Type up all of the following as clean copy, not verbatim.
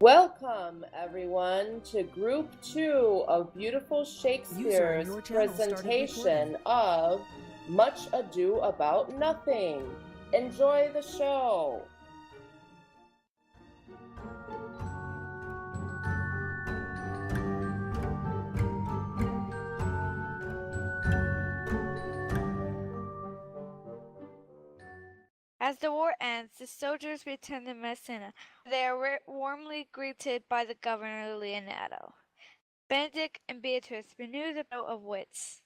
Welcome, everyone, to Group 2 of Beautiful Shakespeare's presentation of Much Ado About Nothing. Enjoy the show. As the war ends, the soldiers return to Messina. They are warmly greeted by the governor Leonardo. Benedick and Beatrice renew the battle of wits.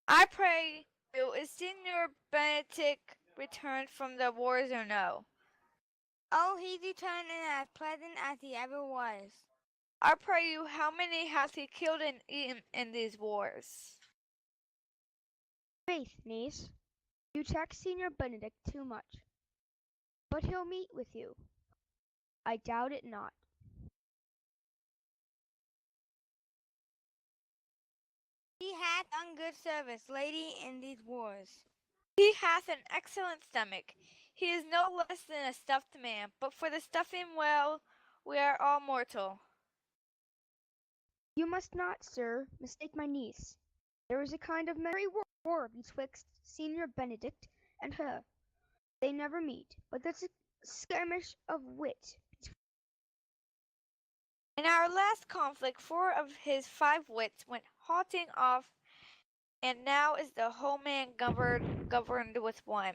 I pray you, is Signor Benedick returned from the wars or no? Oh, he returned and as pleasant as he ever was. I pray you, how many has he killed and eaten in these wars? Faith, niece, you tax Senior Benedict too much. But he'll meet with you. I doubt it not. He hath done good service, lady, in these wars. He hath an excellent stomach. He is no less than a stuffed man, but for the stuffing well, we are all mortal. You must not, sir, mistake my niece. There is a kind of merry war betwixt Senior Benedict and her. They never meet, but there's a skirmish of wit. In our last conflict, 4 of his 5 wits went halting off, and now is the whole man governed with 1.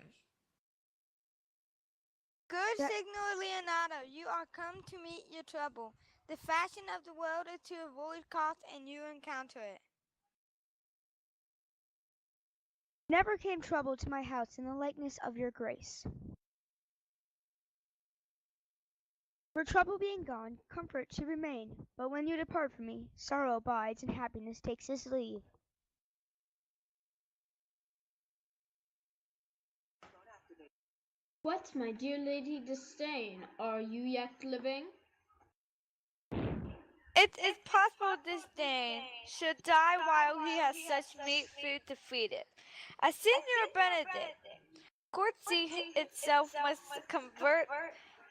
Good Signor Leonardo, you are come to meet your trouble. The fashion of the world is to avoid cost, and you encounter it. Never came trouble to my house in the likeness of your grace. For trouble being gone, comfort should remain, but when you depart from me, sorrow abides and happiness takes its leave. What, my dear Lady Disdain, are you yet living? It is possible Disdain should die while he has such meat food to feed it. As Signor Benedict, courtesy itself must convert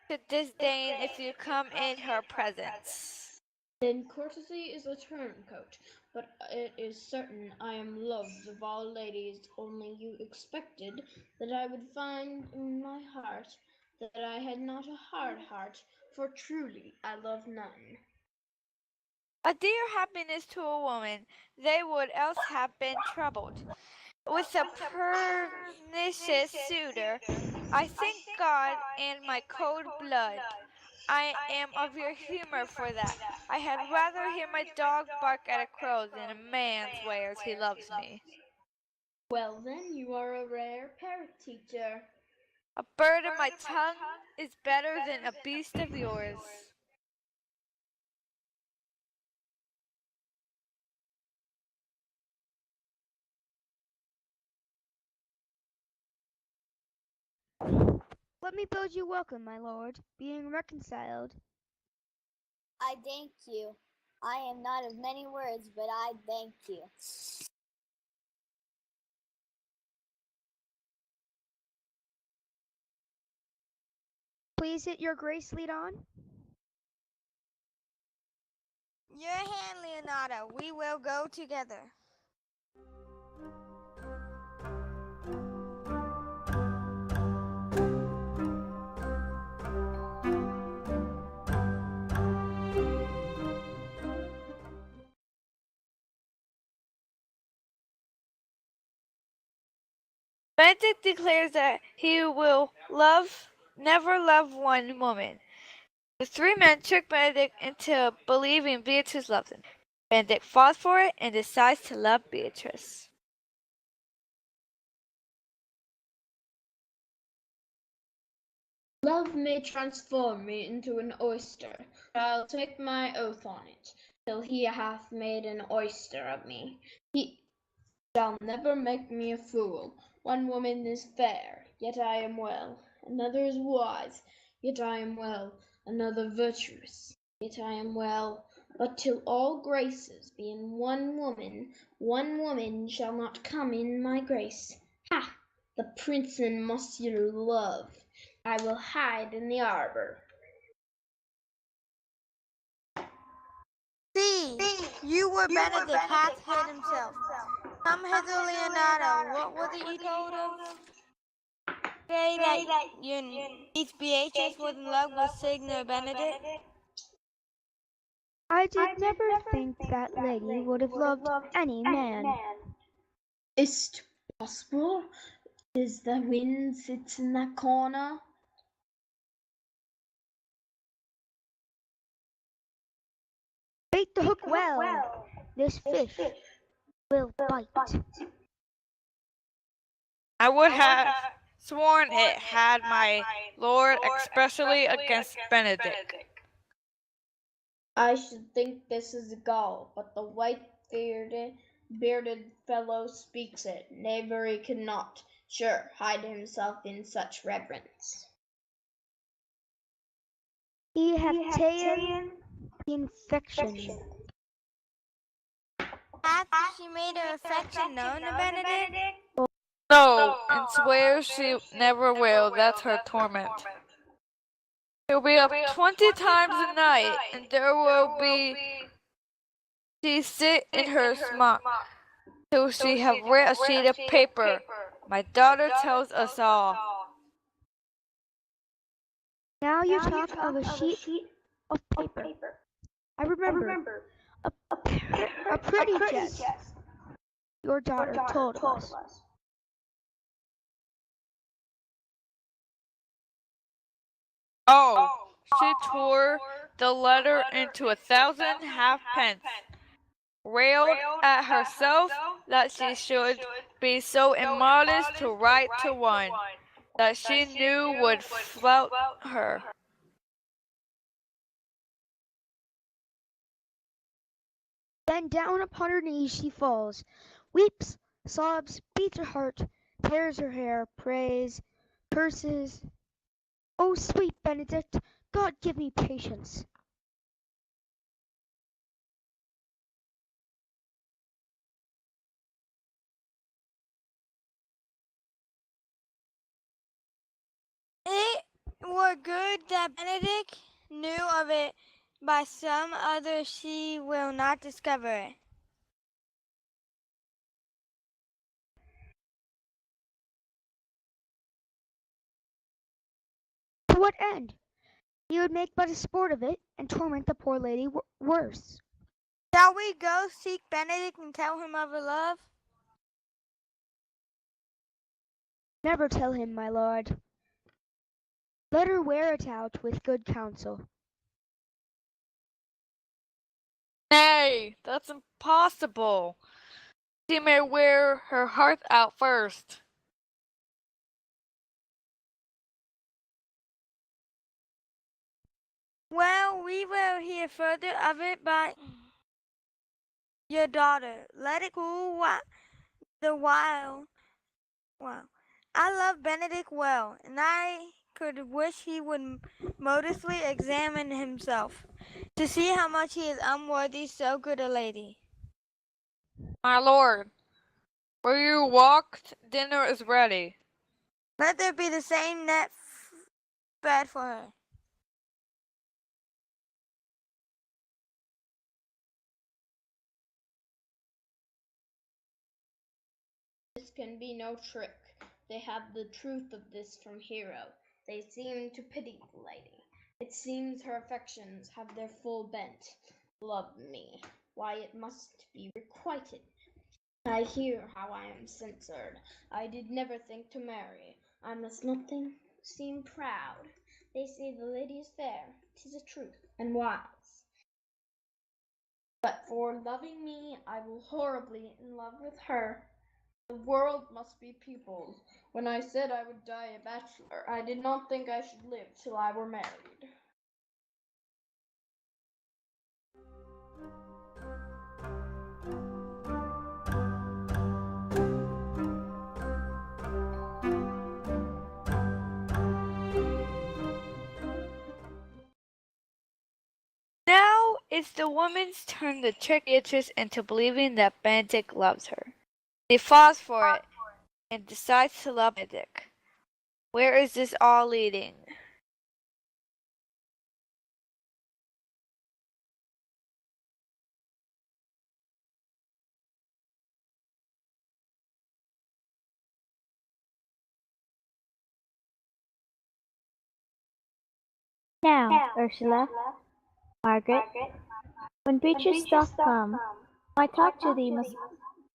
to disdain if you come in her presence. Then courtesy is a turncoat, but it is certain I am loved of all ladies, only you expected that I would find in my heart that I had not a hard heart, for truly I love none. A dear happiness to a woman, they would else have been troubled. With a pernicious suitor, I thank God and my cold blood. I am of your humor for that. I had rather hear my dog bark at a crow than a man swears he loves me. Well then, you are a rare parrot teacher. A bird of my tongue is better than a beast of yours. Let me bid you welcome, my lord, being reconciled. I thank you. I am not of many words, but I thank you. Please it your grace lead on? Your hand, Leonardo, we will go together. Benedict declares that he will never love one woman. The 3 men trick Benedict into believing Beatrice loves him. Benedict falls for it and decides to love Beatrice. Love may transform me into an oyster, but I'll take my oath on it, till he hath made an oyster of me. He shall never make me a fool. One woman is fair, yet I am well. Another is wise, yet I am well. Another virtuous, yet I am well. But till all graces be in one woman shall not come in my grace. Ha! The prince and Monsieur Love. I will hide in the arbor. See, you were Benedick hath hid himself. Come hither, Leonardo. What was it you told of? Say that your niece Beatrice was in love with Signor Benedick? I did never think that lady would have loved any man. Is't possible? Is the wind sits in that corner? Bait the hook well. This fish will bite. I would have sworn it had, my lord, especially against Benedick. I should think this is a gull, but the white-bearded fellow speaks it. Knavery cannot, sure, hide himself in such reverence. He hath ta'en the infection. Hath she made her affection known to Benedick? No, and swears she never will. That's her torment. He'll be up 20 times a night, and there will be she sit in her smock till she have read a sheet of paper. My daughter tells us all. Now you talk of a sheet of paper. I remember a pretty jest your daughter told us. Oh, she tore the letter into 1,000 halfpence, railed at herself that she should be so immodest to write to one that she knew would flout her. Then down upon her knees she falls, weeps, sobs, beats her heart, tears her hair, prays, curses. Oh, sweet Benedict, God give me patience. It were good that Benedick knew of it by some other she will not discover it. To what end? He would make but a sport of it, and torment the poor lady worse. Shall we go seek Benedick and tell him of her love? Never tell him, my lord. Let her wear it out with good counsel. Nay, that's impossible. She may wear her heart out first. Well, we will hear further of it by your daughter. Let it cool the while. Wow. I love Benedick well, and I could wish he would modestly examine himself, to see how much he is unworthy so good a lady. My lord, where you walked, dinner is ready. Let there be the same net spread for her. This can be no trick. They have the truth of this from Hero. They seem to pity the lady. It seems her affections have their full bent. Love me. Why, it must be requited. I hear how I am censured. I did never think to marry. I must not seem proud. They say the lady is fair. 'Tis a truth, and wise. But for loving me, I will horribly in love with her. The world must be peopled. When I said I would die a bachelor, I did not think I should live till I were married. Now It's the woman's turn to trick Beatrice into believing that Benedick loves her. She falls for it and decides to love Benedick. Where is this all leading? Now, Ursula, Margaret, when Beatrice doth come, my talk to thee must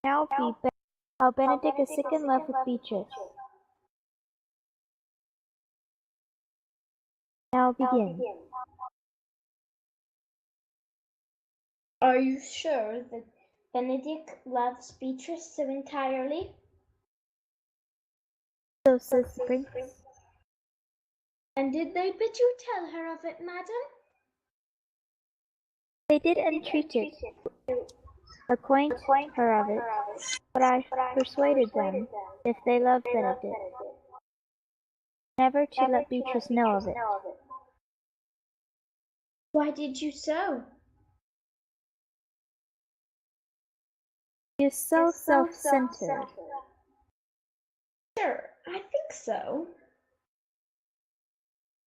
now be how Benedick is sick in love with Beatrice. Now begin. Are you sure that Benedick loves Beatrice so entirely? So says the prince. And did they bid you tell her of it, madam? They did entreat it, acquaint her of it, but I persuaded them, if they loved Benedick, never to let Beatrice know of it. Why did you so? She is so self-centered. Sure, I think so.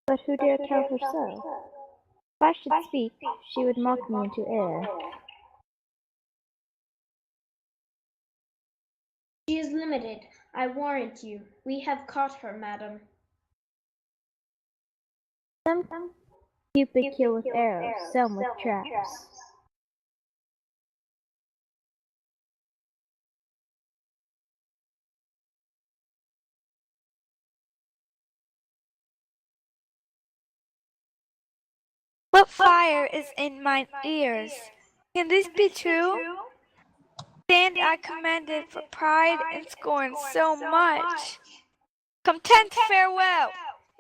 But who dare tell her so? If I should speak, she would mock me into air. She is limited, I warrant you. We have caught her, madam. Some Cupid kill with arrows, some with traps. What fire is in mine ears? Can this be true? Stand I commended for pride and scorn so much. Content farewell,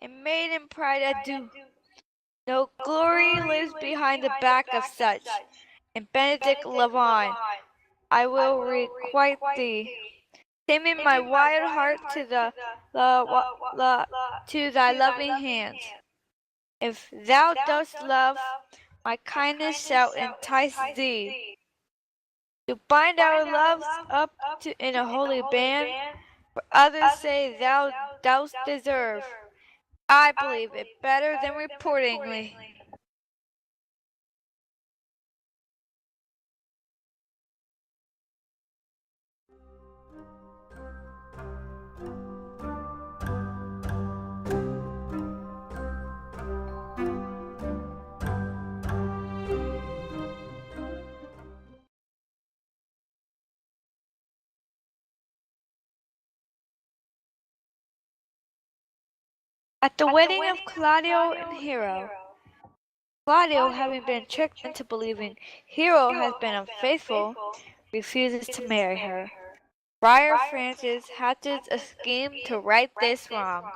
and maiden pride adieu. No glory lives behind the back of such, and Benedick live on. I will requite thee, taming my wild heart to to thy loving hands. If thou dost love, my kindness shall entice thee to bind our loves up in a holy band. For others say thou dost deserve. I believe it better than reportingly. At the wedding of Claudio and Hero, Claudio, having been tricked into believing Hero has been unfaithful, refuses to marry her. Friar Francis hatches a scheme to right this wrong.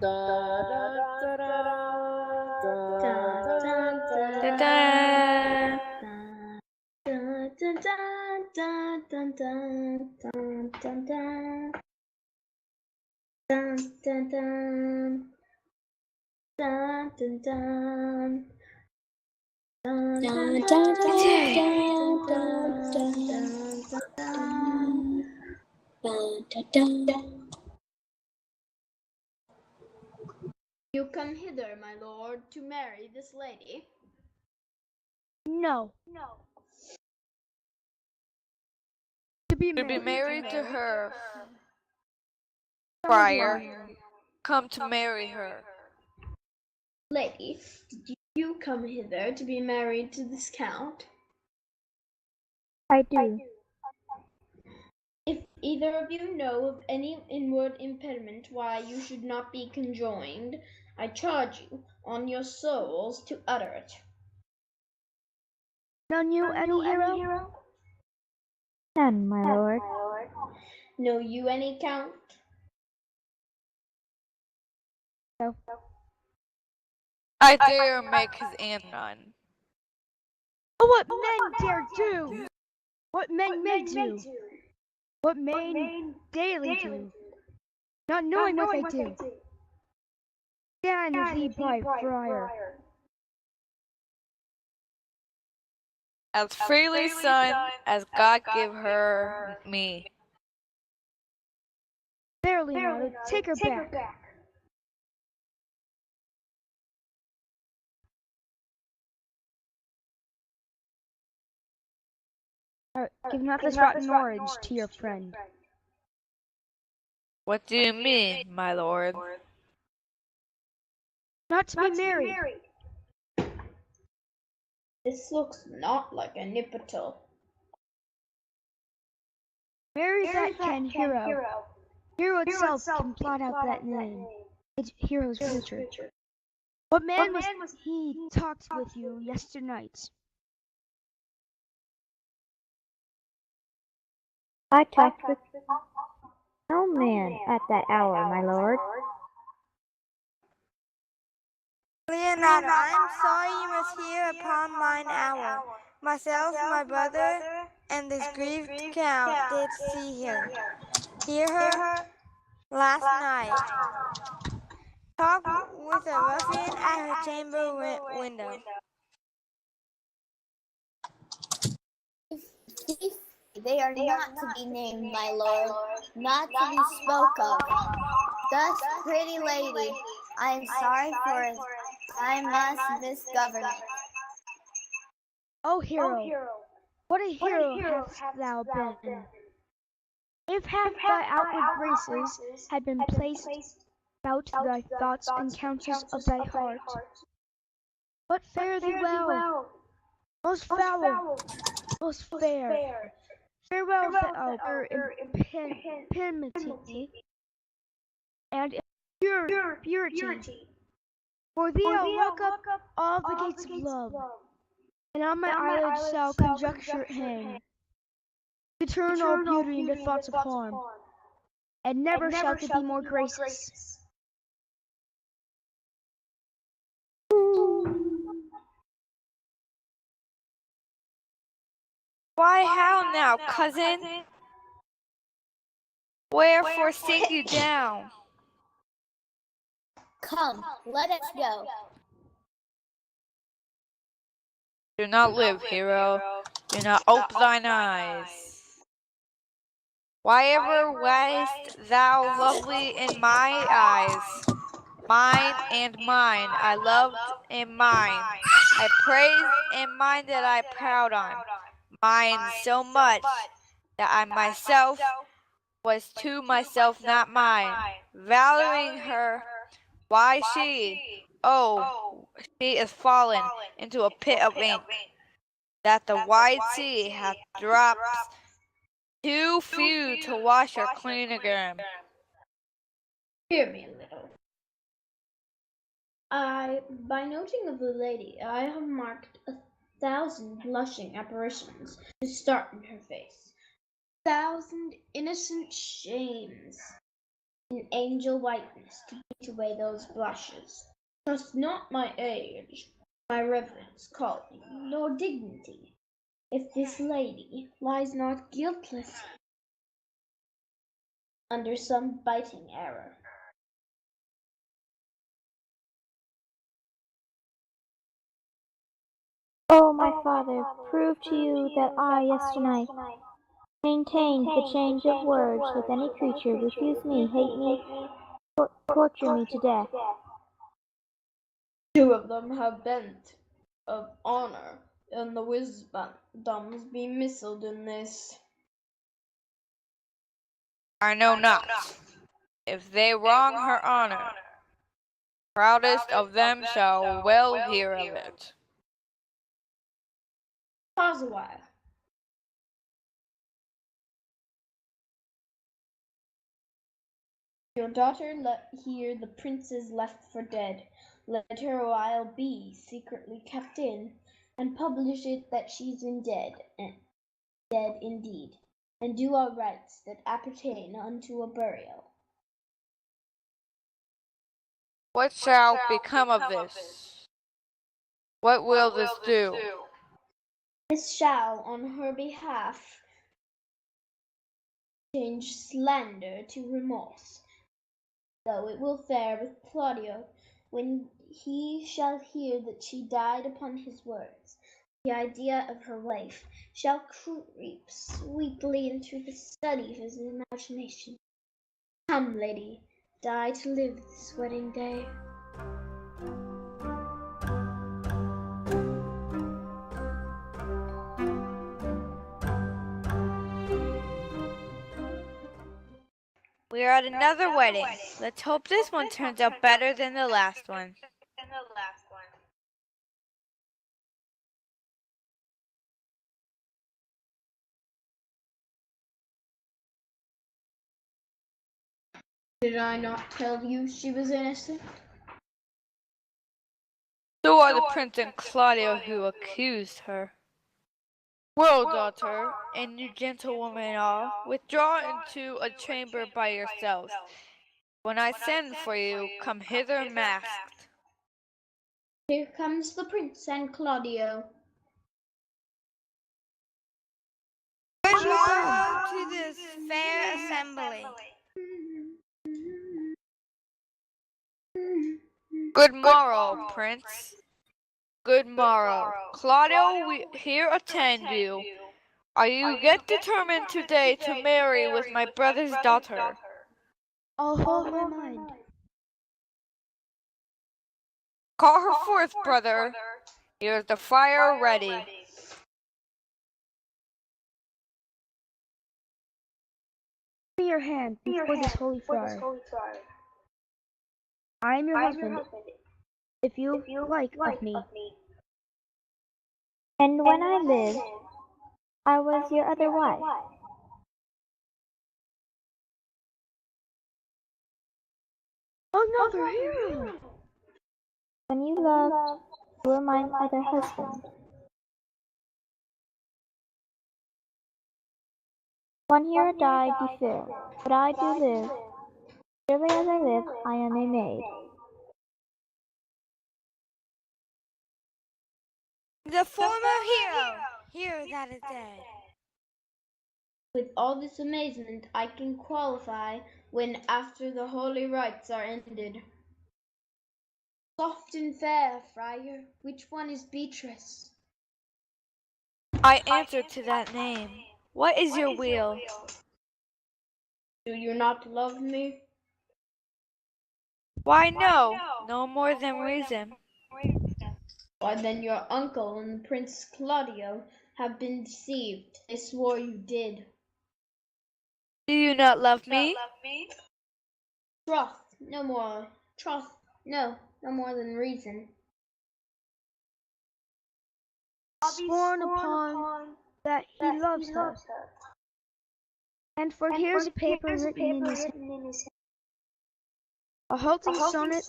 Da-da. You come hither, my lord, to marry this lady? No. To be To be married. married to her, Some of the Friar. Come to marry her. Lady, did you come hither to be married to this count? I do. If either of you know of any inward impediment why you should not be conjoined, I charge you on your souls to utter it. None you any hero? None, my lord. Know you any count? No. I dare make his aunt none. Oh, what men dare do! What men may do! What men daily do! Not knowing what they do! Stand thee by friar. As freely son as God give her me. There, Leonardo, take her back. Give not this rotten orange to your friend. What do you mean, my lord? Not to be married. This looks not like a nippertle. Marry that can Hero. Hero itself can plot out that name. It's Hero's future. What man was he talked with you yesterday night? I talked with no man at that hour, my lord. Leonardo, I am sorry you must hear upon mine hour. Myself, my brother, and this grieved count did see her. Hear her last night. Talk with a ruffian at her chamber window. They are not to be named, my lord, not to be spoke of. Thus, pretty lady, I am sorry for thy misgovernment. O Hero, what a hero hast thou been! If half thy outward graces had been placed about thy thoughts and counsels of thy heart, but fare thee well, most foul, most fair. Farewell, for impiety and purity. For thee I'll lock up all the gates of love, and on my eyelids shall conjecture hang. To turn all beauty into thoughts of harm, and never shall there be more graces. Why, how now, cousin? Wherefore sink you down? Come, let us go. Do not live, hero. Do not ope thine eyes. Why ever wast thou lovely in my eyes? Mine and mine, I loved in mine. I praised in mine that I proud on. Mine so much that I myself was to myself not mine. Valuing her, why she, oh, she is fallen into a pit of ink, that the wide sea hath drops too few to wash her clean again. Hear me a little. By noting of the lady, I have marked 1,000 blushing apparitions to start in her face, 1,000 innocent shames in angel whiteness to beat away those blushes. Trust not my age, my reverence, calling, nor dignity, if this lady lies not guiltless under some biting error. Oh, my father, prove to you that I, yesternight, maintained the change of words with any creature, refuse me, hate me, torture me to death. 2 of them have bent of honor, and the wisdoms be missiled in this. I know not. If they wrong her honor, proudest of them shall well hear of it. Pause a while. Your daughter let hear the prince is left for dead. Let her a while be secretly kept in, and publish it that she's dead indeed, and do all rites that appertain unto a burial. What shall become of this? What will this do? This shall, on her behalf, change slander to remorse, though it will fare with Claudio when he shall hear that she died upon his words, the idea of her life shall creep sweetly into the study of his imagination. Come, lady, die to live this wedding day. We are at another wedding. Let's hope this one turns out better than the last one. Did I not tell you she was innocent? So are the prince and Claudio who accused her. Well, daughter, and you gentlewomen all, withdraw into a chamber by yourselves. When I send for you, come hither masked. Here comes the prince and Claudio. Good morrow to this fair assembly. Good morrow, prince. Good morrow. Claudio, we here attend you. Are you yet determined today to marry with my brother's daughter? I'll hold my mind. Call her forth, brother. Here's the fire ready. Give me your hand before this holy friar. I am your husband, if you like of me. And when I lived, I was your other wife. Another hero! When you loved, you were my other husband. One hero died before, but I do live. Surely as I live, I am a maid. The former hero, hero that is dead. With all this amazement I can qualify when after the holy rites are ended. Soft and fair, friar, which one is Beatrice? I answer to that name. What is your will? Do you not love me? Why, no, no more than reason. Why then your uncle and Prince Claudio have been deceived. They swore you did. Do you not love me? Troth, no more. Troth, no more than reason. Sworn upon that he loves her. And for here's a paper written in his hand. A halting sonnet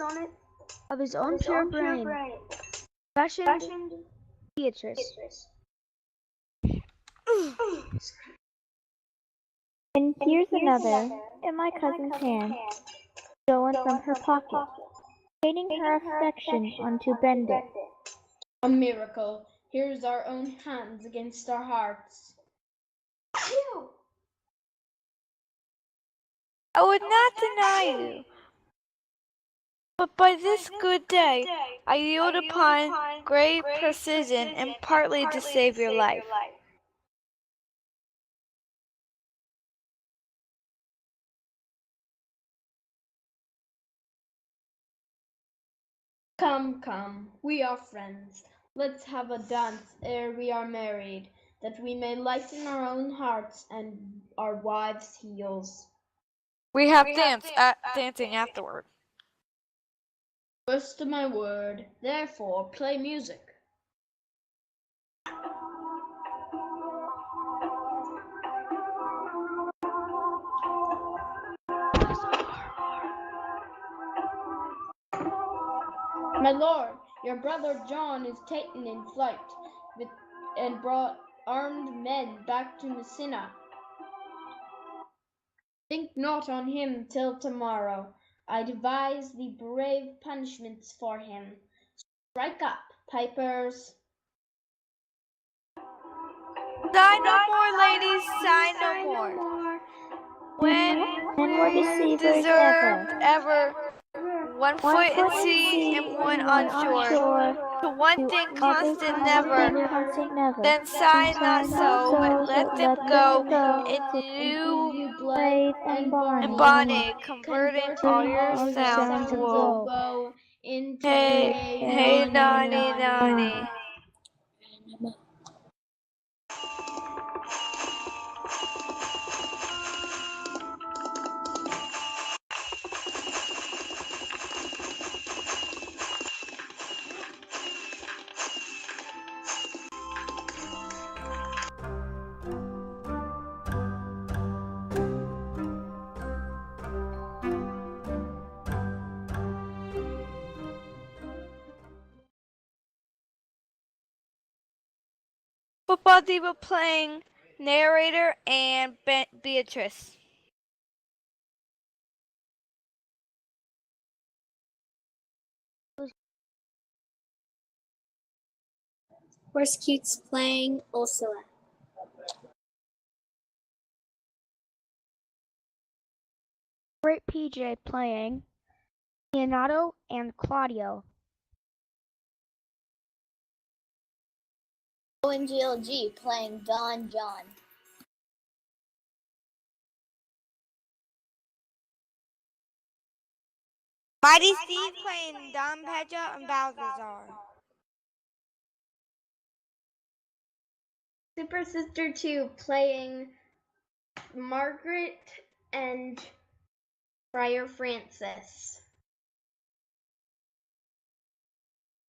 of his own pure brain, fashioned Beatrice. And here's another, in my cousin's hand, stolen from her pocket, stating her affection unto Benedick. A miracle. Here's our own hands against our hearts. I would not deny you. But by this good day, I yield upon great precision and partly to save your life. Come, we are friends. Let's have a dance ere we are married, that we may lighten our own hearts and our wives' heels. We have dancing afterward. First to my word, therefore play music. My lord, your brother John is taken in flight, and brought armed men back to Messina. Think not on him till tomorrow. I devise the brave punishments for him. Strike up, pipers. Sigh no more, ladies, sigh no more. When we're deceivers deserved ever One foot in sea and one on shore. To one thing constant never. Then sigh not so, but let them go into You Blithe and and Bonnie, bonnet, converting all your sounds of woe. woe into Hey, hey, naughty, naughty. Football diva playing narrator and Beatrice. Horse Cutes playing Ursula. Great PJ playing Leonardo and Claudio. And GLG playing Don John. Mighty Steve playing Don Pedro and Balthazar. Super Sister 2 playing Margaret and Friar Francis.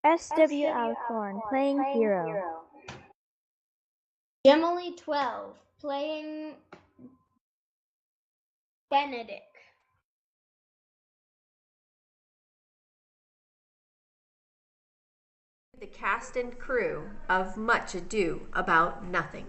S.W. Alcorn playing Hero. Gemily 12 playing Benedick. The cast and crew of Much Ado About Nothing.